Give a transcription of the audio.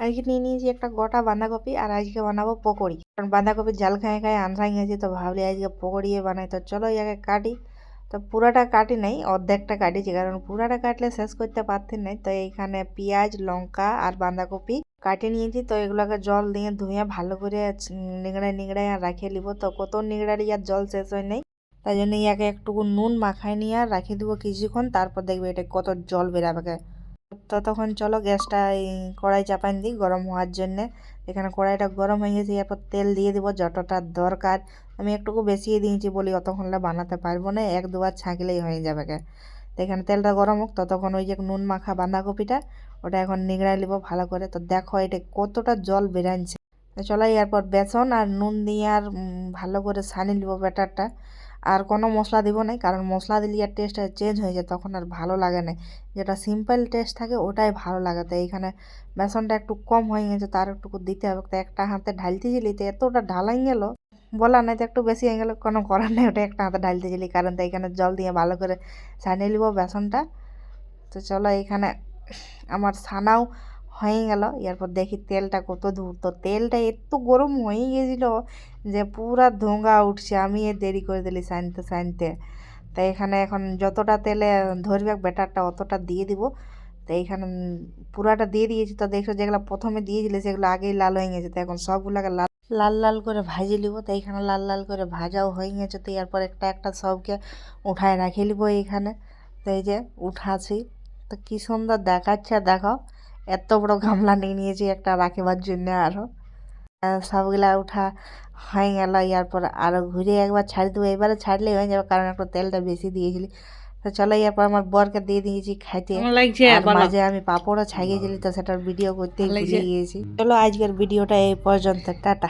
আজকে নিয়ে নিয়েছি একটা গোটা বাঁধাকপি আর আজকে বানাবো পকোড়ি। কারণ বাঁধাকপির ঝাল খাই খাই আনসাই গেছি, তো ভাবলি আজকে পকোড়ি বানাই। তো চলো আগে কাটি। তো পুরাটা কাটি নাই, অর্ধেকটা কাটিছি, কারণ পুরাটা কাটলে শেষ করতে পারতেন নাই। তো এইখানে পেঁয়াজ, লঙ্কা আর বাঁধাকপি কাটে নিয়েছি। তো এগুলোকে জল দিয়ে ধুয়ে ভালো করে নিংড়ায় নিংড়ায় আর রাখিয়ে নিব। তো কত নিংড়ারি আর জল শেষ হয় নাই, তাই জন্য ইয়াকে একটুকু নুন মাখাই নিয়ে আর রাখিয়ে দেবো কিছুক্ষণ। তারপর দেখবে এটা কত জল বেরাবে। ততক্ষণ চলো গ্যাসটা কড়াই চাপান দিই গরম হওয়ার জন্য। এখানে কড়াইটা গরম হয়ে গেছে, এরপর তেল দিয়ে দিব যতটা দরকার। আমি একটুকু বেশিয়ে দিয়েছি বলি অতক্ষণটা বানাতে পারবো না, এক দুবার ছাঁকলেই হয়ে যাবে। তো এখানে তেলটা গরম হোক, ততক্ষণ ওই যে নুন মাখা বাঁধাকপিটা ওটা এখন নিগড়াই নিব ভালো করে। তো দেখো এটা কতটা জল বেরাচ্ছে। তো চলো এরপর বেসন আর নুন দিয়ে আর ভালো করে ছানি নিব ব্যাটারটা। আর কোনো মশলা দিব না, কারণ মশলা দিলে আর টেস্টটা চেঞ্জ হয়ে যায়, তখন আর ভালো লাগে না। যেটা সিম্পল টেস্ট থাকে ওটাই ভালো লাগে। তো এইখানে বেসনটা একটু কম হয়ে গেছে, তার একটুকু দিতে হবে। তো একটা হাতে ঢালতেছিলি তো এতটা ঢালাই গেল, বলা নাই তো একটু বেশি হয়ে গেল, কোনো করার নেই, ওটা একটা হাতে ঢালতেছিলি। কারণ তো এখানে জল দিয়ে ভালো করে ছানিয়ে নিব বেসনটা। তো চলো এখানে আমার ছানাও হয়ে গেল। এরপর দেখি তেলটা কত দূর। তো তেলটা এত গরম হয়ে গেছিলো যে পুরা ধোঁয়া উঠছে। আমি দেরি করে দিলি ছানতে ছানতে। তাই এখানে এখন যতটা তেলে ধরবে ব্যাটারটা অতটা দিয়ে দিব। তো এইখানে পুরাটা দিয়ে দিয়েছি। তো দেখো যেগুলো প্রথমে দিয়েছিলে সেগুলো আগেই লাল হয়ে গেছে। তো এখন সবগুলোকে লাল লাল লাল করে ভাজি নিব। তো এইখানে লাল লাল করে ভাজাও হয়ে গেছে। তো এরপর একটা একটা সবকে উঠায় রাখি নিব এইখানে। তো এই যে উঠাছি, তো কি সুন্দর দেখাচ্ছে দেখো। এত বড় গামলা নিয়ে নিয়েছি একটা রাখিবার জন্য। আরও সবগুলা উঠা হয়ে গেল। এরপর আরও ঘুরে একবার ছাড়ি দেবো, এবারে ছাড়লেই হয়ে যাবে, কারণ একটু তেলটা বেশি দিয়েছিলি। তো চলো এরপর আমার বরকে দিয়ে দিয়েছি খাইতে। আর মাঝে আমি পাঁপড়ও ছাগিয়েছিলি, তো সেটার ভিডিও করতেই ভুলে গিয়েছি। চলো আজকের ভিডিওটা এই পর্যন্ত, টাটা।